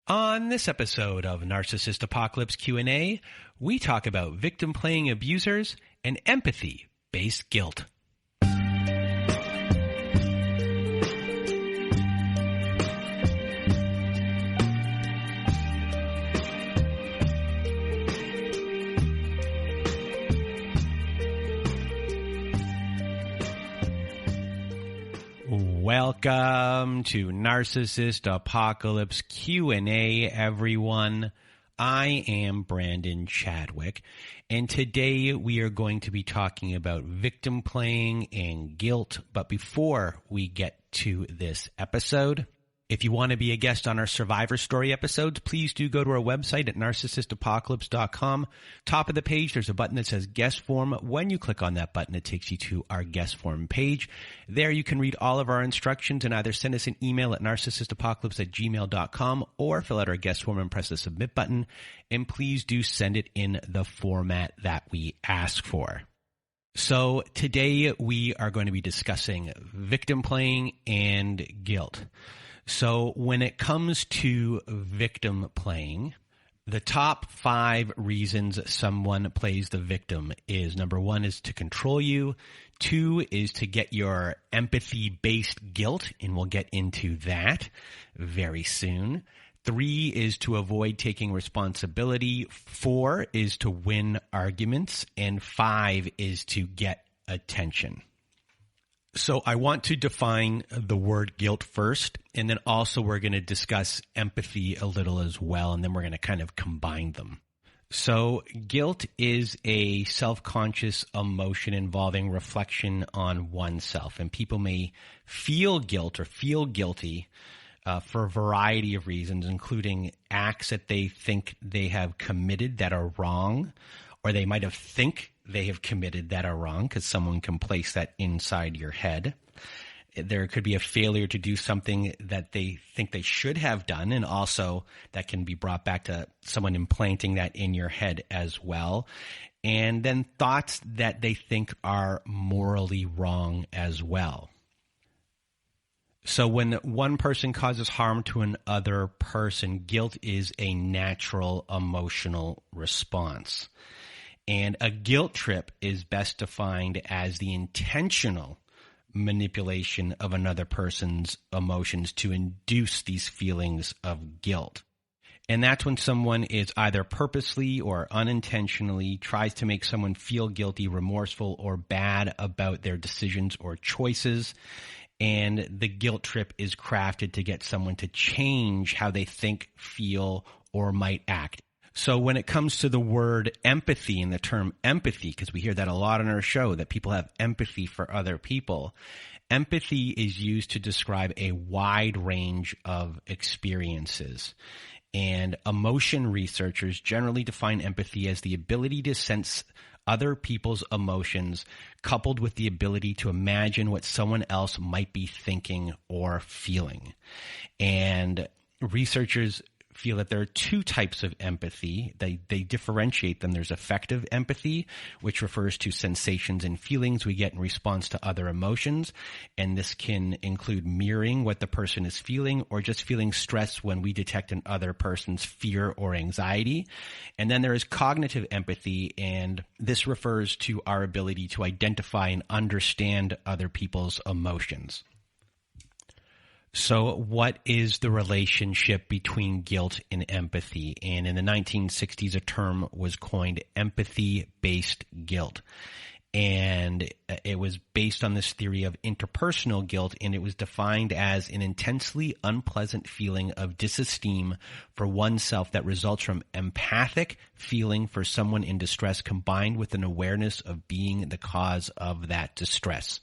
On this episode of Narcissist Apocalypse Q&A, we talk about victim-playing abusers and empathy-based guilt. Welcome to Narcissist Apocalypse Q&A, everyone. I am Brandon Chadwick, and today we are going to be talking about victim playing and guilt. But before we get to this episode, if you want to be a guest on our Survivor Story episodes, please do go to our website at narcissistapocalypse.com. Top of the page, there's a button that says Guest Form. When you click on that button, it takes you to our Guest Form page. There you can read all of our instructions and either send us an email at narcissistapocalypse@gmail.com or fill out our Guest Form and press the Submit button. And please do send it in the format that we ask for. So today we are going to be discussing victim playing and guilt. So when it comes to victim playing, the top 5 reasons someone plays the victim is, number 1 is to control you, 2 is to get your empathy-based guilt, and we'll get into that very soon. 3 is to avoid taking responsibility, 4 is to win arguments, and 5 is to get attention. So I want to define the word guilt first, and then also we're going to discuss empathy a little as well, and then we're going to kind of combine them. So guilt is a self-conscious emotion involving reflection on oneself, and people may feel guilt or feel guilty for a variety of reasons, including acts that they think they have committed that are wrong, or they might have think they have committed that are wrong, because someone can place that inside your head. There could be a failure to do something that they think they should have done, and also that can be brought back to someone implanting that in your head as well. And then thoughts that they think are morally wrong as well. So when one person causes harm to another person, guilt is a natural emotional response. And a guilt trip is best defined as the intentional manipulation of another person's emotions to induce these feelings of guilt. And that's when someone is either purposely or unintentionally tries to make someone feel guilty, remorseful, or bad about their decisions or choices. And the guilt trip is crafted to get someone to change how they think, feel, or might act. So when it comes to the word empathy and the term empathy, because we hear that a lot on our show, that people have empathy for other people, empathy is used to describe a wide range of experiences. And emotion researchers generally define empathy as the ability to sense other people's emotions, coupled with the ability to imagine what someone else might be thinking or feeling. And researchers feel that there are 2 types of empathy. They differentiate them. There's affective empathy, which refers to sensations and feelings we get in response to other emotions. And this can include mirroring what the person is feeling or just feeling stress when we detect an other person's fear or anxiety. And then there is cognitive empathy, and this refers to our ability to identify and understand other people's emotions. So what is the relationship between guilt and empathy? And in the 1960s, a term was coined empathy-based guilt. And it was based on this theory of interpersonal guilt, and it was defined as an intensely unpleasant feeling of disesteem for oneself that results from empathic feeling for someone in distress combined with an awareness of being the cause of that distress.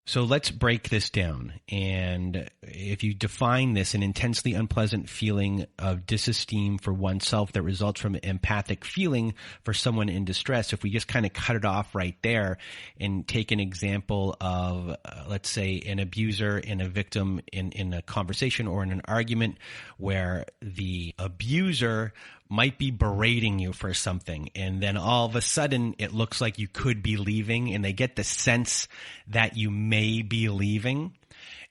So let's break this down. And if you define this, an intensely unpleasant feeling of disesteem for oneself that results from an empathic feeling for someone in distress, if we just kind of cut it off right there and take an example of, let's say, an abuser and a victim in a conversation or in an argument where the abuser might be berating you for something, and then all of a sudden it looks like you could be leaving, and they get the sense that you may be leaving.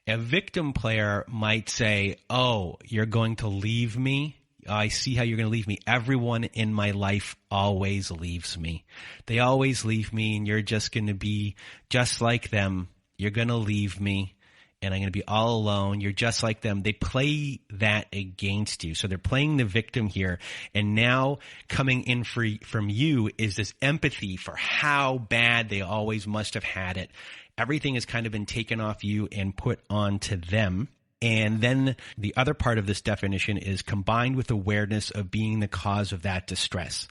A victim player might say, "Oh, you're going to leave me? I see how you're going to leave me. Everyone in my life always leaves me. They always leave me, and you're just going to be just like them. You're going to leave me, and I'm going to be all alone. You're just like them. They play that against you. So they're playing the victim here. And now coming in from you is this empathy for how bad they always must have had it. Everything has kind of been taken off you and put onto them. And then the other part of this definition is combined with awareness of being the cause of that distress.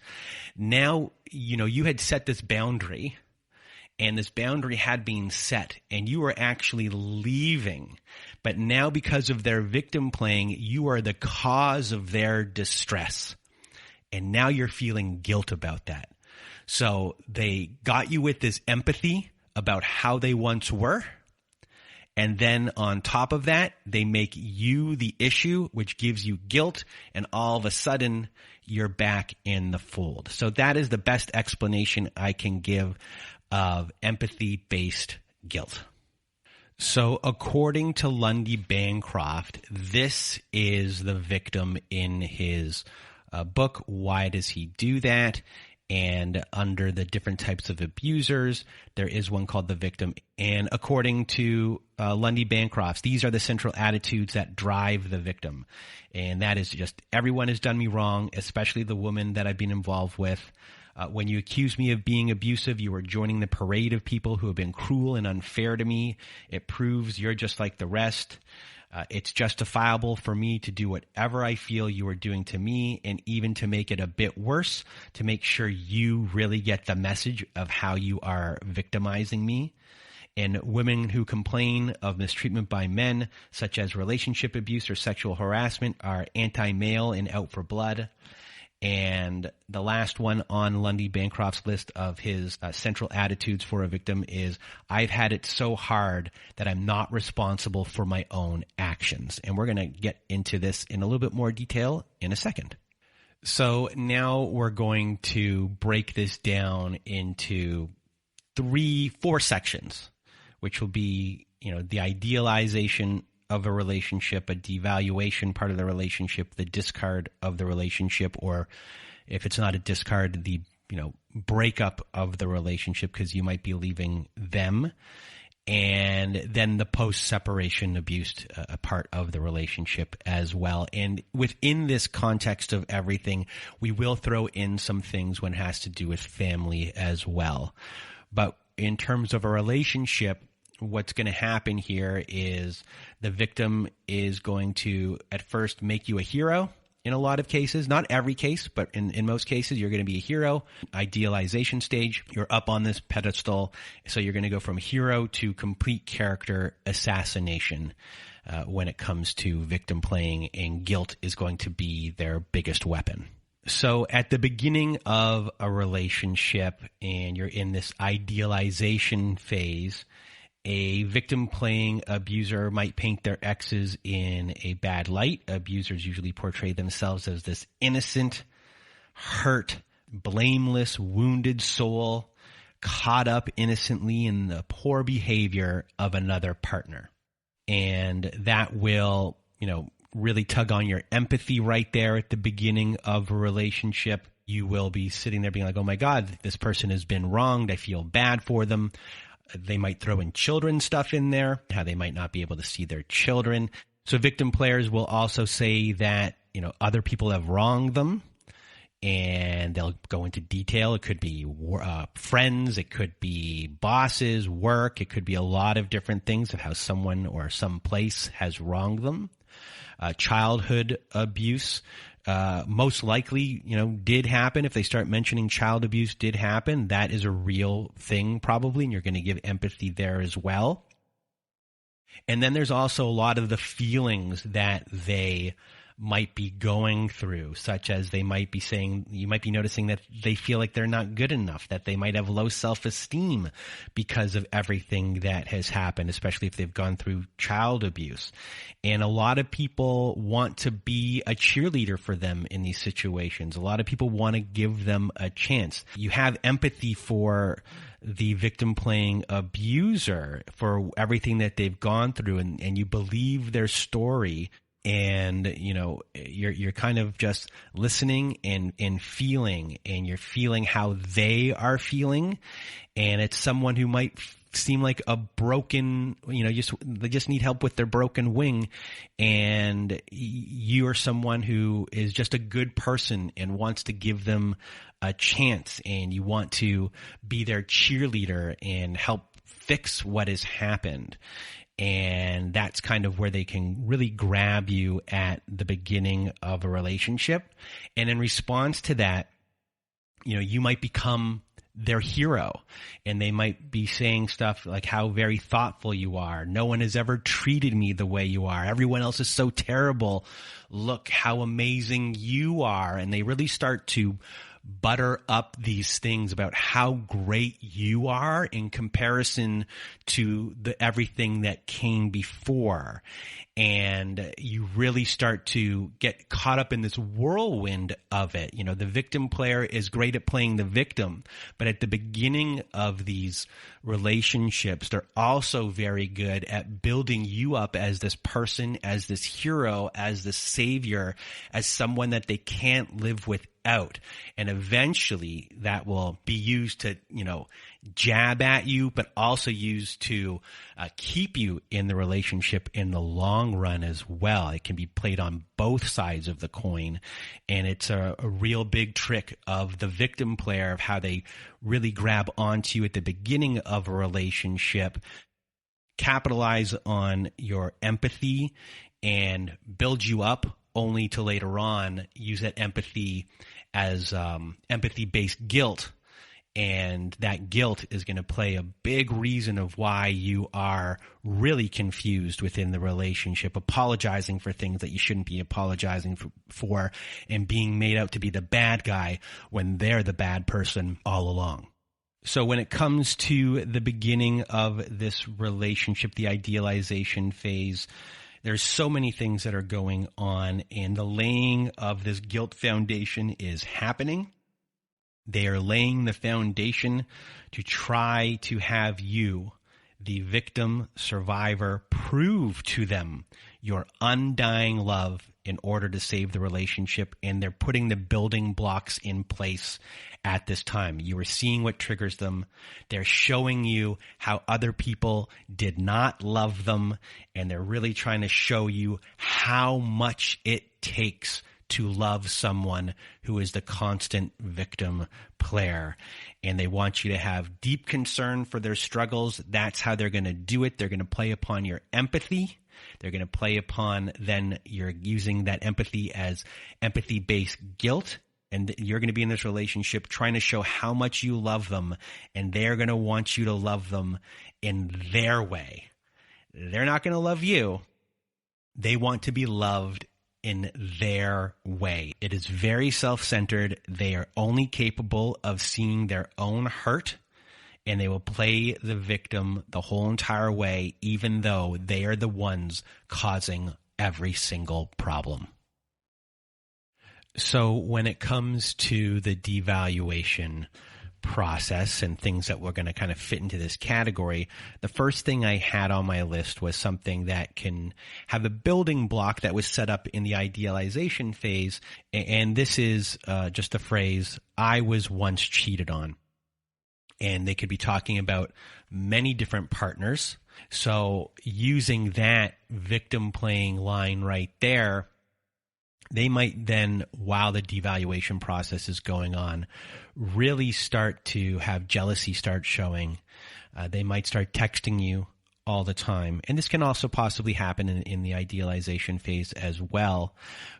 Now, you had set this boundary, and this boundary had been set, and you were actually leaving. But now because of their victim playing, you are the cause of their distress. And now you're feeling guilt about that. So they got you with this empathy about how they once were. And then on top of that, they make you the issue, which gives you guilt. And all of a sudden, you're back in the fold. So that is the best explanation I can give of empathy-based guilt. So according to Lundy Bancroft, this is the victim in his book, Why Does He Do That? And under the different types of abusers, there is one called the victim. And according to Lundy Bancroft, these are the central attitudes that drive the victim. And that is just, everyone has done me wrong, especially the woman that I've been involved with. When you accuse me of being abusive, you are joining the parade of people who have been cruel and unfair to me. It proves you're just like the rest. It's justifiable for me to do whatever I feel you are doing to me, and even to make it a bit worse, to make sure you really get the message of how you are victimizing me. And women who complain of mistreatment by men, such as relationship abuse or sexual harassment, are anti-male and out for blood. And the last one on Lundy Bancroft's list of his central attitudes for a victim is, I've had it so hard that I'm not responsible for my own actions. And we're going to get into this in a little bit more detail in a second. So now we're going to break this down into 4 sections, which will be, the idealization of a relationship, a devaluation part of the relationship, the discard of the relationship, or if it's not a discard, the breakup of the relationship because you might be leaving them, and then the post-separation abuse a part of the relationship as well. And within this context of everything, we will throw in some things when it has to do with family as well. But in terms of a relationship, what's going to happen here is the victim is going to at first make you a hero in a lot of cases. Not every case, but in most cases, you're going to be a hero. Idealization stage, you're up on this pedestal. So you're going to go from hero to complete character assassination when it comes to victim playing, and guilt is going to be their biggest weapon. So at the beginning of a relationship and you're in this idealization phase, a victim-playing abuser might paint their exes in a bad light. Abusers usually portray themselves as this innocent, hurt, blameless, wounded soul caught up innocently in the poor behavior of another partner. And that will, really tug on your empathy right there at the beginning of a relationship. You will be sitting there being like, oh my God, this person has been wronged. I feel bad for them. They might throw in children stuff in there, how they might not be able to see their children. So victim players will also say that, other people have wronged them, and they'll go into detail. It could be friends, it could be bosses, work, it could be a lot of different things of how someone or some place has wronged them. Childhood abuse, most likely, did happen. If they start mentioning child abuse did happen, that is a real thing probably, and you're going to give empathy there as well. And then there's also a lot of the feelings that they might be going through, such as they might be saying, you might be noticing that they feel like they're not good enough, that they might have low self-esteem because of everything that has happened, especially if they've gone through child abuse. And a lot of people want to be a cheerleader for them in these situations. A lot of people want to give them a chance. You have empathy for the victim playing abuser for everything that they've gone through, and you believe their story. and you're kind of just listening and feeling, and you're feeling how they are feeling, and it's someone who might seem like a broken, they just need help with their broken wing, and you are someone who is just a good person and wants to give them a chance, and you want to be their cheerleader and help fix what has happened. And that's kind of where they can really grab you at the beginning of a relationship. And in response to that, you might become their hero, and they might be saying stuff like how very thoughtful you are. No one has ever treated me the way you are. Everyone else is so terrible. Look how amazing you are. And they really start to butter up these things about how great you are in comparison to everything that came before. And you really start to get caught up in this whirlwind of it. The victim player is great at playing the victim, but at the beginning of these relationships, they're also very good at building you up as this person, as this hero, as the savior, as someone that they can't live without. And eventually that will be used to, jab at you, but also used to keep you in the relationship in the long run as well. It can be played on both sides of the coin, and it's a real big trick of the victim player of how they really grab onto you at the beginning of a relationship, capitalize on your empathy, and build you up, only to later on use that empathy as empathy-based guilt. And that guilt is going to play a big reason of why you are really confused within the relationship, apologizing for things that you shouldn't be apologizing for, and being made out to be the bad guy when they're the bad person all along. So when it comes to the beginning of this relationship, the idealization phase, there's so many things that are going on, and the laying of this guilt foundation is happening. They are laying the foundation to try to have you, the victim survivor, prove to them your undying love in order to save the relationship. And they're putting the building blocks in place at this time. You are seeing what triggers them. They're showing you how other people did not love them. And they're really trying to show you how much it takes to love someone who is the constant victim player. And they want you to have deep concern for their struggles. That's how they're going to do it. They're going to play upon your empathy. They're going to play upon then you're using that empathy as empathy-based guilt. And you're going to be in this relationship trying to show how much you love them. And they're going to want you to love them in their way. They're not going to love you. They want to be loved in their way. It is very self-centered. They are only capable of seeing their own hurt, and they will play the victim the whole entire way, even though they are the ones causing every single problem. So when it comes to the devaluation process and things that we're going to kind of fit into this category, the first thing I had on my list was something that can have a building block that was set up in the idealization phase. And this is just the phrase, "I was once cheated on." And they could be talking about many different partners. So using that victim playing line right there, they might then, while the devaluation process is going on, really start to have jealousy start showing. They might start texting you all the time. And this can also possibly happen in the idealization phase as well.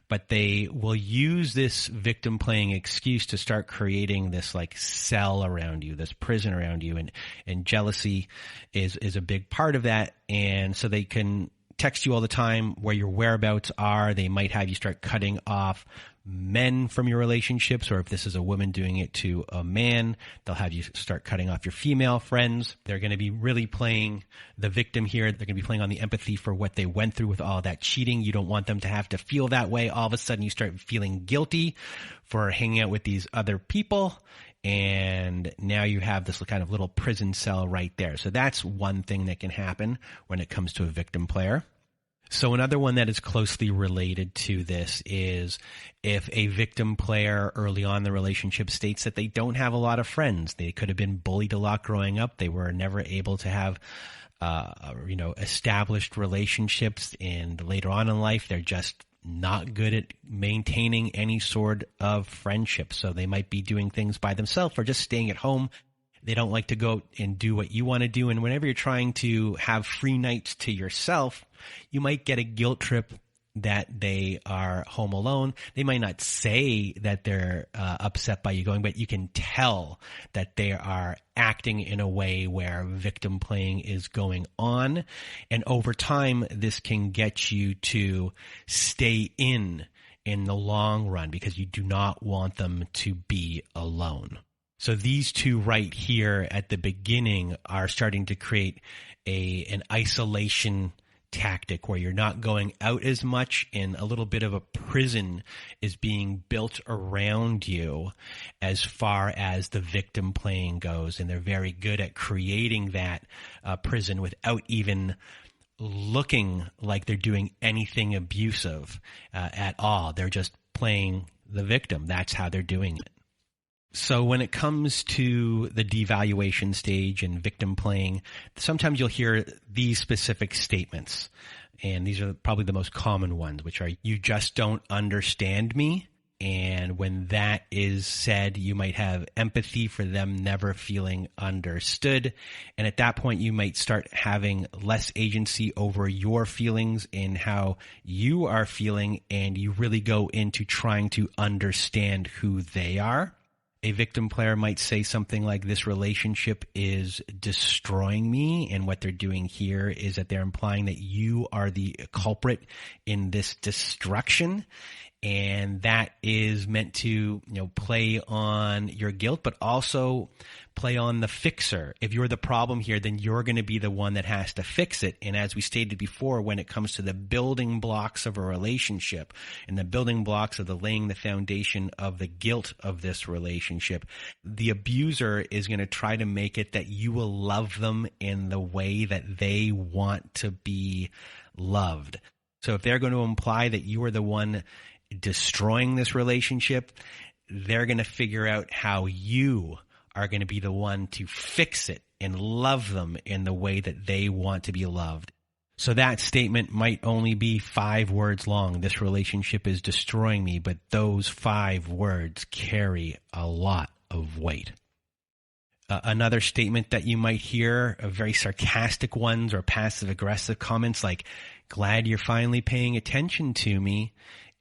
But they will use this victim playing excuse to start creating this like cell around you, this prison around you. And jealousy is a big part of that. And so they can text you all the time where your whereabouts are. They might have you start cutting off men from your relationships, or if this is a woman doing it to a man, they'll have you start cutting off your female friends. They're going to be really playing the victim here. They're going to be playing on the empathy for what they went through with all that cheating. You don't want them to have to feel that way. All of a sudden you start feeling guilty for hanging out with these other people. And now you have this kind of little prison cell right there. So that's one thing that can happen when it comes to a victim player. So another one that is closely related to this is if a victim player early on in the relationship states that they don't have a lot of friends. They could have been bullied a lot growing up. They were never able to have established relationships, and later on in life, they're just not good at maintaining any sort of friendship. So they might be doing things by themselves or just staying at home. They don't like to go and do what you want to do. And whenever you're trying to have free nights to yourself, you might get a guilt trip that they are home alone. They might not say that they're upset by you going, but you can tell that they are acting in a way where victim playing is going on. And over time, this can get you to stay in the long run because you do not want them to be alone. So these two right here at the beginning are starting to create an isolation tactic where you're not going out as much, and a little bit of a prison is being built around you as far as the victim playing goes. And they're very good at creating that prison without even looking like they're doing anything abusive at all. They're just playing the victim. That's how they're doing it. So when it comes to the devaluation stage and victim playing, sometimes you'll hear these specific statements, and these are probably the most common ones, which are, "You just don't understand me." And when that is said, you might have empathy for them never feeling understood. And at that point, you might start having less agency over your feelings and how you are feeling, and you really go into trying to understand who they are. A victim player might say something like, "This relationship is destroying me." And what they're doing here is that they're implying that you are the culprit in this destruction. And that is meant to, play on your guilt, but also play on the fixer. If you're the problem here, then you're going to be the one that has to fix it. And as we stated before, when it comes to the building blocks of a relationship and the building blocks of laying the foundation of the guilt of this relationship, the abuser is going to try to make it that you will love them in the way that they want to be loved. So if they're going to imply that you are the one destroying this relationship, they're going to figure out how you are going to be the one to fix it and love them in the way that they want to be loved. So that statement might only be 5 words long. "This relationship is destroying me," but those 5 words carry a lot of weight. Another statement that you might hear, very sarcastic ones or passive-aggressive comments like, "Glad you're finally paying attention to me."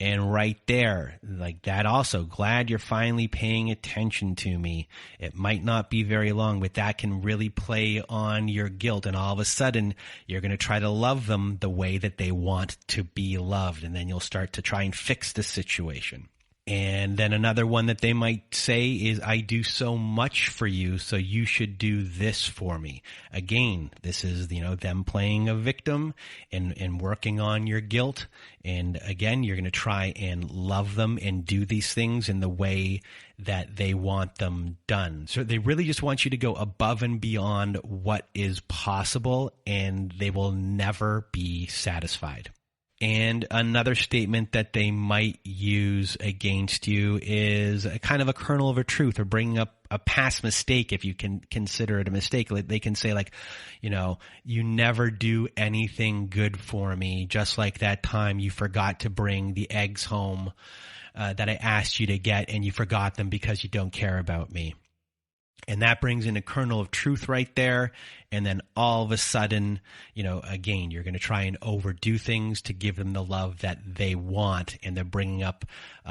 And right there, like that also, "Glad you're finally paying attention to me." It might not be very long, but that can really play on your guilt. And all of a sudden, you're going to try to love them the way that they want to be loved. And then you'll start to try and fix the situation. And then another one that they might say is, "I do so much for you, so you should do this for me." Again, this is, them playing a victim and working on your guilt. And again, you're going to try and love them and do these things in the way that they want them done. So they really just want you to go above and beyond what is possible, and they will never be satisfied. And another statement that they might use against you is a kind of a kernel of a truth, or bringing up a past mistake, if you can consider it a mistake. They can say like, "You never do anything good for me, just like that time you forgot to bring the eggs home that I asked you to get, and you forgot them because you don't care about me." And that brings in a kernel of truth right there. And then all of a sudden, again, you're going to try and overdo things to give them the love that they want. And they're bringing up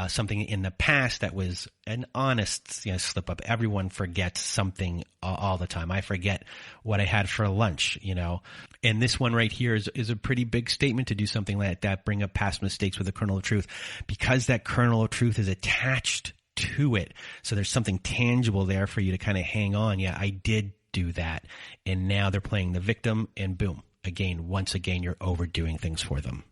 something in the past that was an honest slip up. Everyone forgets something all the time. I forget what I had for lunch, And this one right here is a pretty big statement to do something like that, bring up past mistakes with a kernel of truth, because that kernel of truth is attached to it. So there's something tangible there for you to kind of hang on. Yeah, I did do that. And now they're playing the victim, and boom, once again, you're overdoing things for them.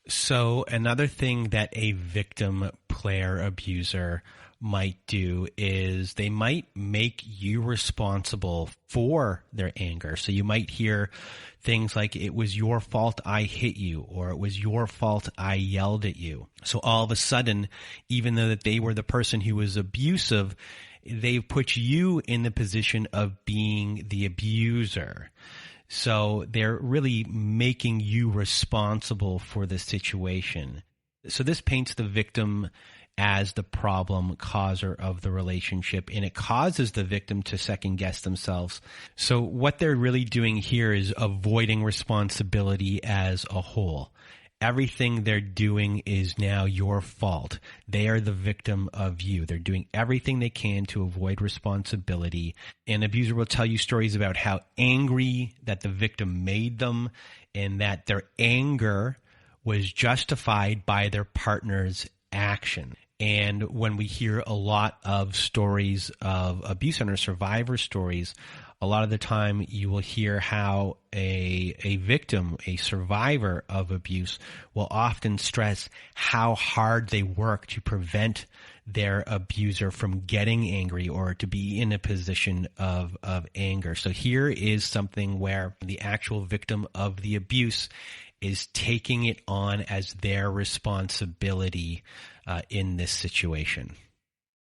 So another thing that a victim player abuser might do is they might make you responsible for their anger. So you might hear things like, it was your fault I hit you, or it was your fault I yelled at you. So all of a sudden, even though that they were the person who was abusive, they put you in the position of being the abuser. So they're really making you responsible for the situation. So this paints the victim as the problem causer of the relationship, and it causes the victim to second guess themselves. So what they're really doing here is avoiding responsibility as a whole. Everything they're doing is now your fault. They are the victim of you. They're doing everything they can to avoid responsibility. An abuser will tell you stories about how angry that the victim made them, and that their anger was justified by their partner's action. And when we hear a lot of stories of abuse and survivor stories, a lot of the time you will hear how a victim, a survivor of abuse, will often stress how hard they work to prevent their abuser from getting angry or to be in a position of anger. So here is something where the actual victim of the abuse is taking it on as their responsibility in this situation.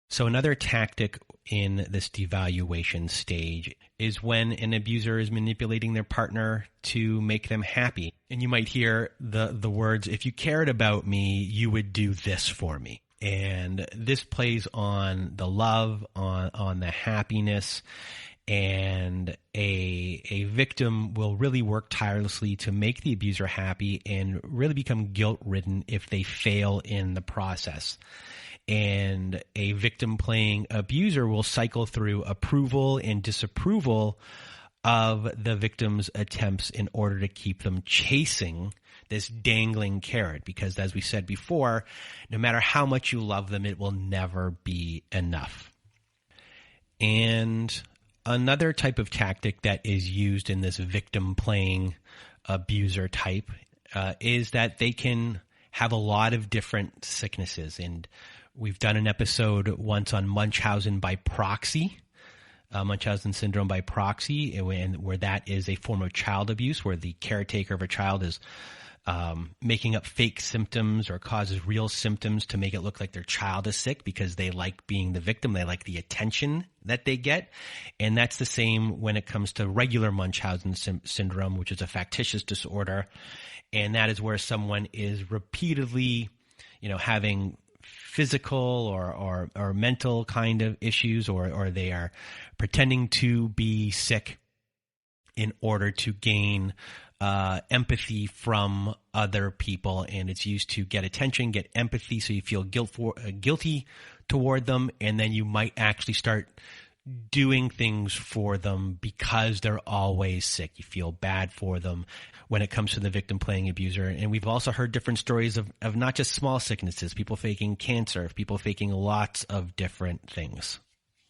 So another tactic in this devaluation stage is when an abuser is manipulating their partner to make them happy. And you might hear the words, if you cared about me, you would do this for me. And this plays on the love, on the happiness. And a victim will really work tirelessly to make the abuser happy and really become guilt-ridden if they fail in the process. And a victim playing abuser will cycle through approval and disapproval of the victim's attempts in order to keep them chasing this dangling carrot. Because as we said before, no matter how much you love them, it will never be enough. And another type of tactic that is used in this victim playing abuser type is that they can have a lot of different sicknesses. And we've done an episode once on Munchausen by proxy, Munchausen syndrome by proxy, where that is a form of child abuse, where the caretaker of a child is making up fake symptoms or causes real symptoms to make it look like their child is sick because they like being the victim. They like the attention that they get. And that's the same when it comes to regular Munchausen syndrome, which is a factitious disorder. And that is where someone is repeatedly, having physical or mental kind of issues, or they are pretending to be sick in order to gain empathy from other people, and it's used to get attention, get empathy, so you feel guilty toward them, and then you might actually start doing things for them because they're always sick. You feel bad for them when it comes to the victim playing abuser. And we've also heard different stories of not just small sicknesses, people faking cancer, people faking lots of different things.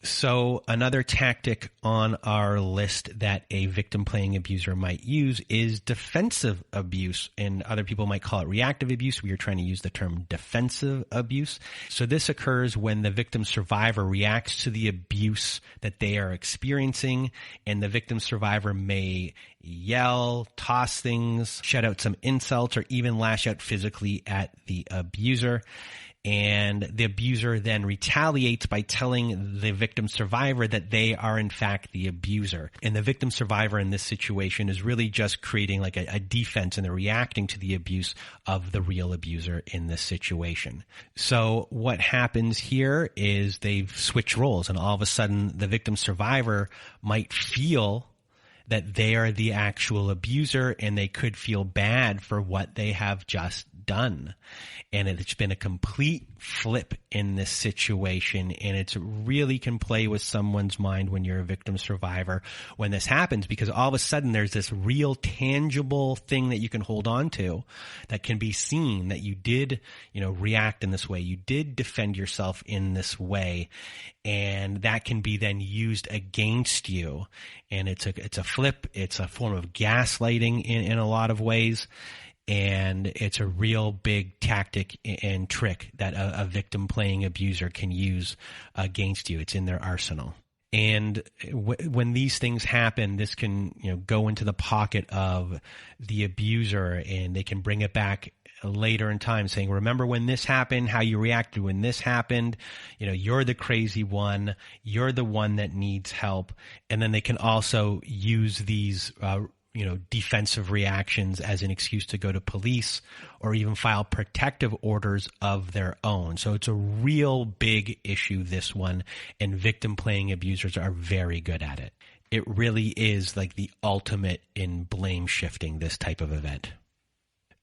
So another tactic on our list that a victim playing abuser might use is defensive abuse, and other people might call it reactive abuse. We are trying to use the term defensive abuse. So this occurs when the victim survivor reacts to the abuse that they are experiencing, and the victim survivor may yell, toss things, shout out some insults, or even lash out physically at the abuser. And the abuser then retaliates by telling the victim survivor that they are in fact the abuser. And the victim survivor in this situation is really just creating like a defense, and they're reacting to the abuse of the real abuser in this situation. So what happens here is they've switched roles, and all of a sudden the victim survivor might feel that they are the actual abuser, and they could feel bad for what they have just done. And it's been a complete flip in this situation, and it really can play with someone's mind when you're a victim survivor when this happens, because all of a sudden there's this real tangible thing that you can hold on to that can be seen, that you did, react in this way, you did defend yourself in this way, and that can be then used against you. And it's a flip, it's a form of gaslighting in a lot of ways. And it's a real big tactic and trick that a victim playing abuser can use against you. It's in their arsenal. And when these things happen, this can, go into the pocket of the abuser, and they can bring it back later in time saying, remember when this happened, how you reacted when this happened, you're the crazy one, you're the one that needs help. And then they can also use these defensive reactions as an excuse to go to police or even file protective orders of their own. So it's a real big issue, this one, and victim playing abusers are very good at it. It really is like the ultimate in blame shifting, this type of event.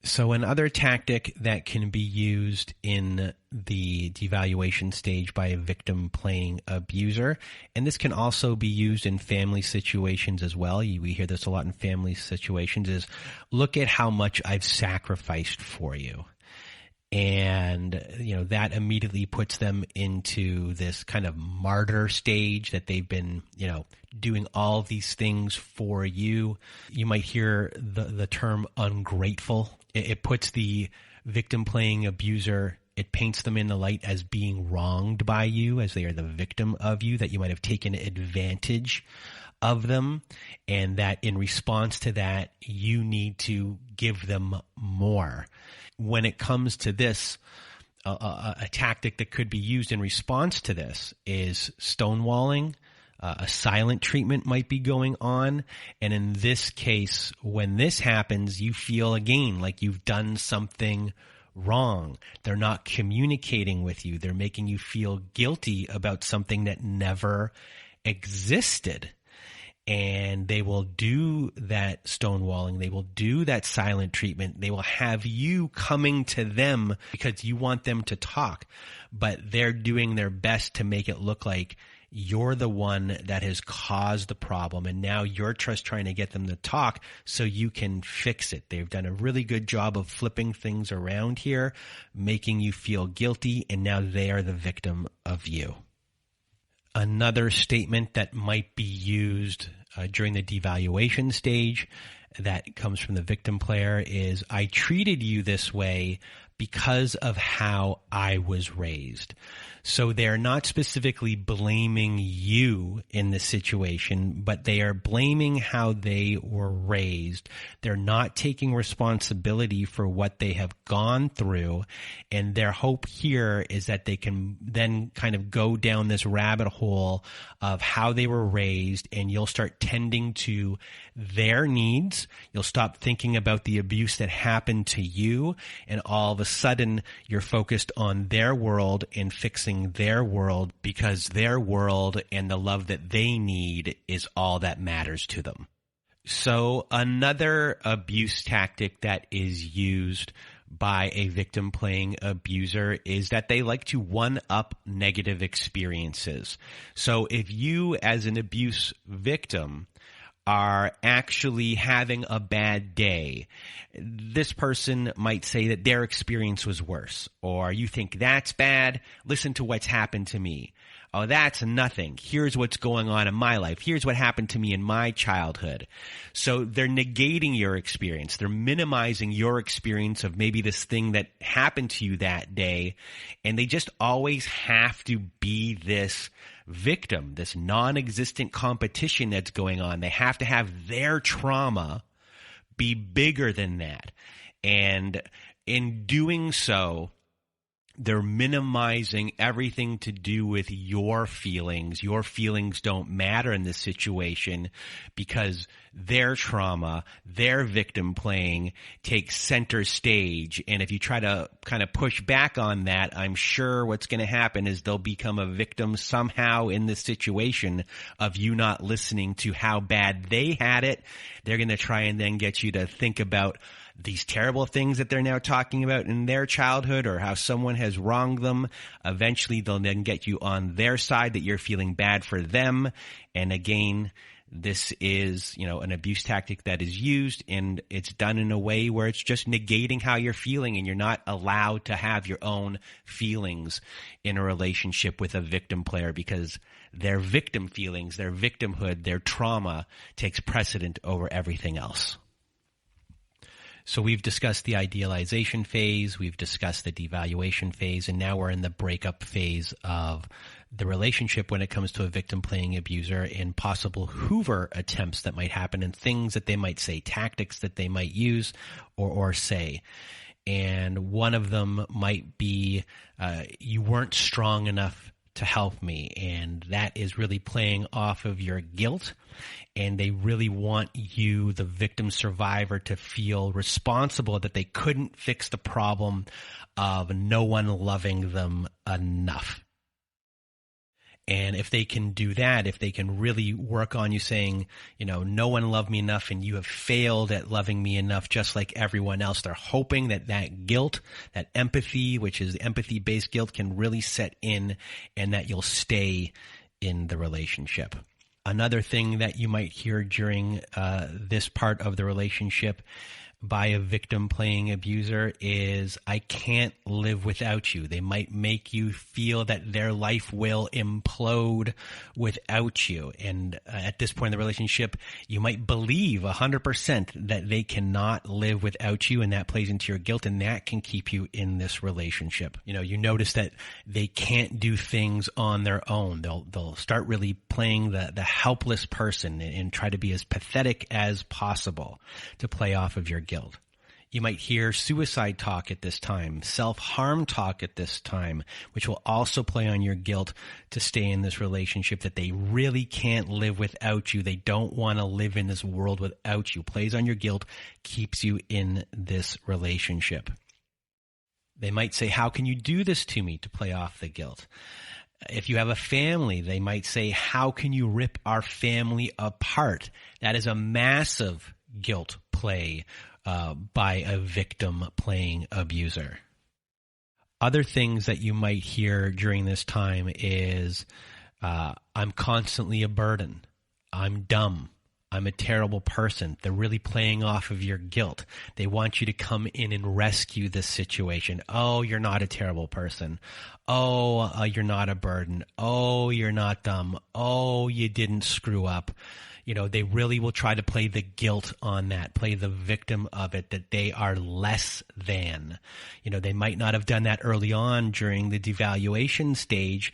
So another tactic that can be used in the devaluation stage by a victim playing abuser, and this can also be used in family situations as well. We hear this a lot in family situations, is look at how much I've sacrificed for you. And, that immediately puts them into this kind of martyr stage that they've been, doing all of these things for you. You might hear the term ungrateful. It puts the victim playing abuser, it paints them in the light as being wronged by you, as they are the victim of you, that you might have taken advantage of them, and that in response to that, you need to give them more. When it comes to this, a tactic that could be used in response to this is stonewalling. A silent treatment might be going on. And in this case, when this happens, you feel again like you've done something wrong. They're not communicating with you. They're making you feel guilty about something that never existed. And they will do that stonewalling. They will do that silent treatment. They will have you coming to them because you want them to talk, but they're doing their best to make it look like you're the one that has caused the problem, and now you're just trying to get them to talk so you can fix it. They've done a really good job of flipping things around here, making you feel guilty, and now they are the victim of you. Another statement that might be used during the devaluation stage that comes from the victim player is, I treated you this way because of how I was raised. So they're not specifically blaming you in this situation, but they are blaming how they were raised. They're not taking responsibility for what they have gone through. And their hope here is that they can then kind of go down this rabbit hole of how they were raised, and you'll start tending to their needs. You'll stop thinking about the abuse that happened to you, and all of a sudden you're focused on their world and fixing their world, because their world and the love that they need is all that matters to them. So another abuse tactic that is used by a victim playing abuser is that they like to one-up negative experiences. So if you as an abuse victim are actually having a bad day, this person might say that their experience was worse. Or you think that's bad, listen to what's happened to me. Oh, that's nothing. Here's what's going on in my life. Here's what happened to me in my childhood. So they're negating your experience. They're minimizing your experience of maybe this thing that happened to you that day. And they just always have to be this victim, this non-existent competition that's going on. They have to have their trauma be bigger than that. And in doing so, they're minimizing everything to do with your feelings. Your feelings don't matter in this situation because their trauma, their victim playing takes center stage. And if you try to kind of push back on that, I'm sure what's going to happen is they'll become a victim somehow in this situation of you not listening to how bad they had it. They're going to try and then get you to think about these terrible things that they're now talking about in their childhood, or how someone has wronged them. Eventually, they'll then get you on their side that you're feeling bad for them. And again, this is, an abuse tactic that is used, and it's done in a way where it's just negating how you're feeling, and you're not allowed to have your own feelings in a relationship with a victim player, because their victim feelings, their victimhood, their trauma takes precedent over everything else. So we've discussed the idealization phase, we've discussed the devaluation phase, and now we're in the breakup phase of the relationship when it comes to a victim playing abuser and possible Hoover attempts that might happen and things that they might say, tactics that they might use or say. And one of them might be, you weren't strong enough to help me. And that is really playing off of your guilt. And they really want you, the victim survivor, to feel responsible that they couldn't fix the problem of no one loving them enough. And if they can do that, if they can really work on you saying, no one loved me enough and you have failed at loving me enough just like everyone else, they're hoping that that guilt, that empathy, which is the empathy-based guilt, can really set in and that you'll stay in the relationship. Another thing that you might hear during this part of the relationship by a victim playing abuser is, I can't live without you. They might make you feel that their life will implode without you. And at this point in the relationship, you might believe 100% that they cannot live without you, and that plays into your guilt, and that can keep you in this relationship. You notice that they can't do things on their own. They'll start really playing the helpless person and try to be as pathetic as possible to play off of your guilt. You might hear suicide talk at this time, self-harm talk at this time, which will also play on your guilt to stay in this relationship, that they really can't live without you. They don't want to live in this world without you. Plays on your guilt, keeps you in this relationship. They might say, how can you do this to me, to play off the guilt? If you have a family, they might say, how can you rip our family apart? That is a massive guilt play by a victim playing abuser. Other things that you might hear during this time is, I'm constantly a burden. I'm dumb. I'm a terrible person. They're really playing off of your guilt. They want you to come in and rescue this situation. Oh, you're not a terrible person. Oh, you're not a burden. Oh, you're not dumb. Oh, you didn't screw up. They really will try to play the guilt on that, play the victim of it, that they are less than. They might not have done that early on during the devaluation stage,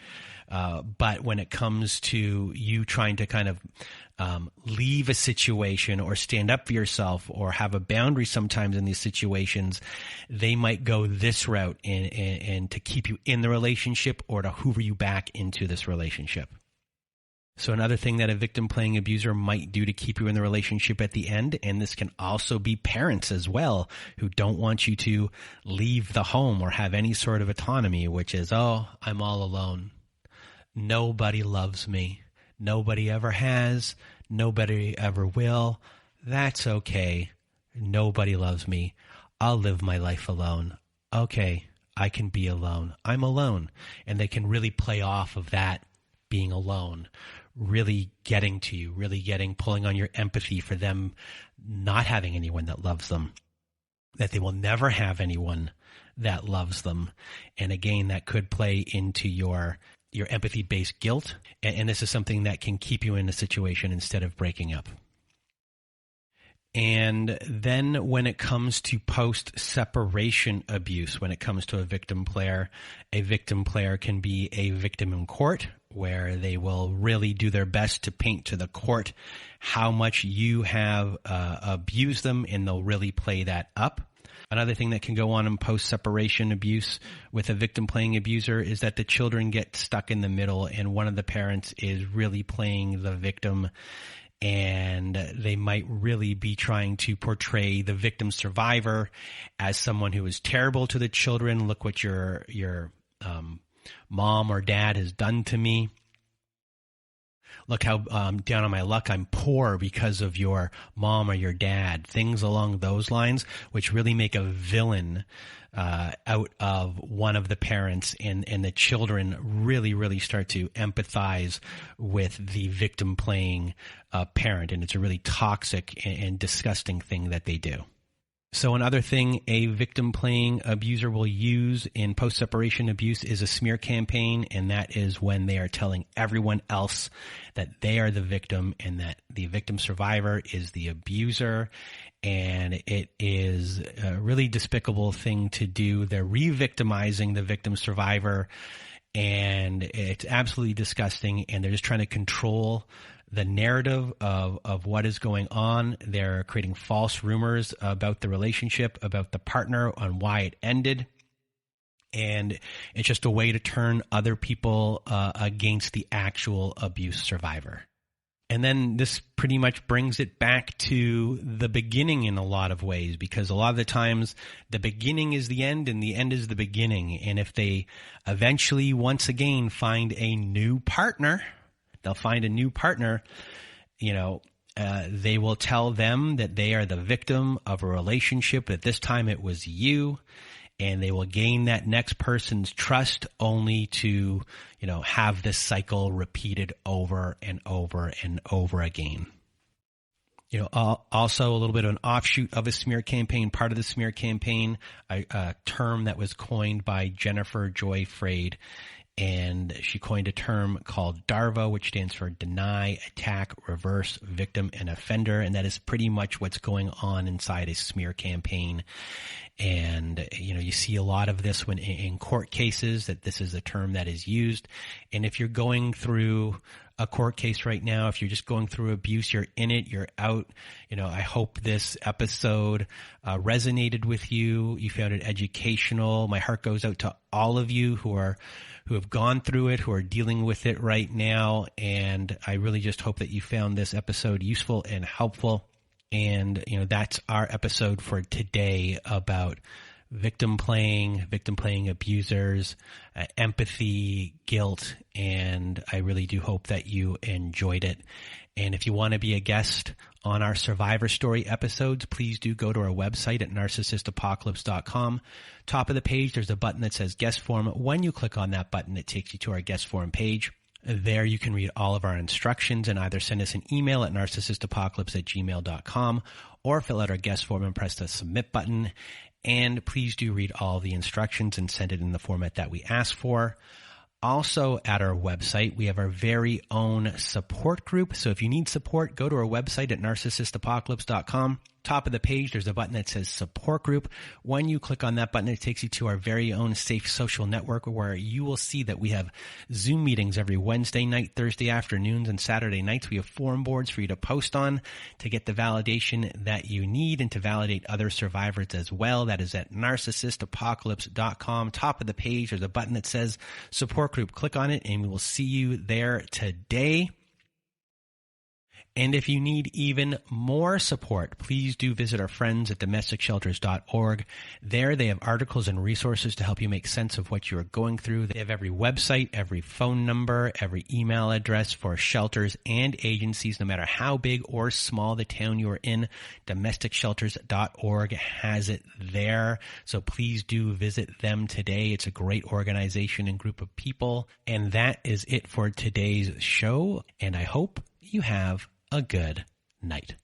but when it comes to you trying to kind of leave a situation or stand up for yourself or have a boundary sometimes in these situations, they might go this route and to keep you in the relationship or to hoover you back into this relationship. So another thing that a victim playing abuser might do to keep you in the relationship at the end, and this can also be parents as well, who don't want you to leave the home or have any sort of autonomy, which is, oh, I'm all alone. Nobody loves me. Nobody ever has. Nobody ever will. That's okay. Nobody loves me. I'll live my life alone. Okay, I can be alone. I'm alone. And they can really play off of that being alone, really getting to you, pulling on your empathy for them not having anyone that loves them, that they will never have anyone that loves them. And again, that could play into your empathy-based guilt. And this is something that can keep you in a situation instead of breaking up. And then when it comes to post-separation abuse, when it comes to a victim player can be a victim in court, where they will really do their best to paint to the court how much you have abused them, and they'll really play that up. Another thing that can go on in post-separation abuse with a victim playing abuser is that the children get stuck in the middle, and one of the parents is really playing the victim, and they might really be trying to portray the victim survivor as someone who is terrible to the children. Look what your mom or dad has done to me. Look how down on my luck, I'm poor because of your mom or your dad. Things along those lines, which really make a villain out of one of the parents, and the children really start to empathize with the victim playing parent. And it's a really toxic and disgusting thing that they do. So another thing a victim-playing abuser will use in post-separation abuse is a smear campaign, and that is when they are telling everyone else that they are the victim and that the victim survivor is the abuser, and it is a really despicable thing to do. They're re-victimizing the victim survivor, and it's absolutely disgusting, and they're just trying to control the narrative of what is going on. They're creating false rumors about the relationship, about the partner, on why it ended. And it's just a way to turn other people against the actual abuse survivor. And then this pretty much brings it back to the beginning in a lot of ways, because a lot of the times the beginning is the end and the end is the beginning. And if they eventually, once again, find a new partner, they'll find a new partner, they will tell them that they are the victim of a relationship, that this time it was you, and they will gain that next person's trust only to, have this cycle repeated over and over and over again. Also a little bit of an offshoot of a smear campaign, part of the smear campaign, a term that was coined by Jennifer Joy Freyd. And she coined a term called DARVO, which stands for deny, attack, reverse, victim, and offender. And that is pretty much what's going on inside a smear campaign. And, you see a lot of this when in court cases, that this is a term that is used. And if you're going through a court case right now, if you're just going through abuse, you're in it, you're out. I hope this episode resonated with you. You found it educational. My heart goes out to all of you who have gone through it, who are dealing with it right now. And I really just hope that you found this episode useful and helpful. And, that's our episode for today about victim playing abusers, empathy, guilt. And I really do hope that you enjoyed it. And if you want to be a guest on our Survivor Story episodes, please do go to our website at narcissistapocalypse.com. Top of the page, there's a button that says guest form. When you click on that button, it takes you to our guest form page. There you can read all of our instructions and either send us an email at narcissistapocalypse@gmail.com or fill out our guest form and press the submit button. And please do read all the instructions and send it in the format that we ask for. Also at our website, we have our very own support group. So if you need support, go to our website at narcissistapocalypse.com. Top of the page, there's a button that says support group. When you click on that button, it takes you to our very own safe social network, where you will see that we have Zoom meetings every Wednesday night, Thursday afternoons, and Saturday nights. We have forum boards for you to post on to get the validation that you need and to validate other survivors as well. That is at narcissistapocalypse.com. Top of the page, there's a button that says support group. Click on it and we will see you there today. And if you need even more support, please do visit our friends at domesticshelters.org. There they have articles and resources to help you make sense of what you are going through. They have every website, every phone number, every email address for shelters and agencies, no matter how big or small the town you are in. Domesticshelters.org has it there. So please do visit them today. It's a great organization and group of people. And that is it for today's show. And I hope you have a good night.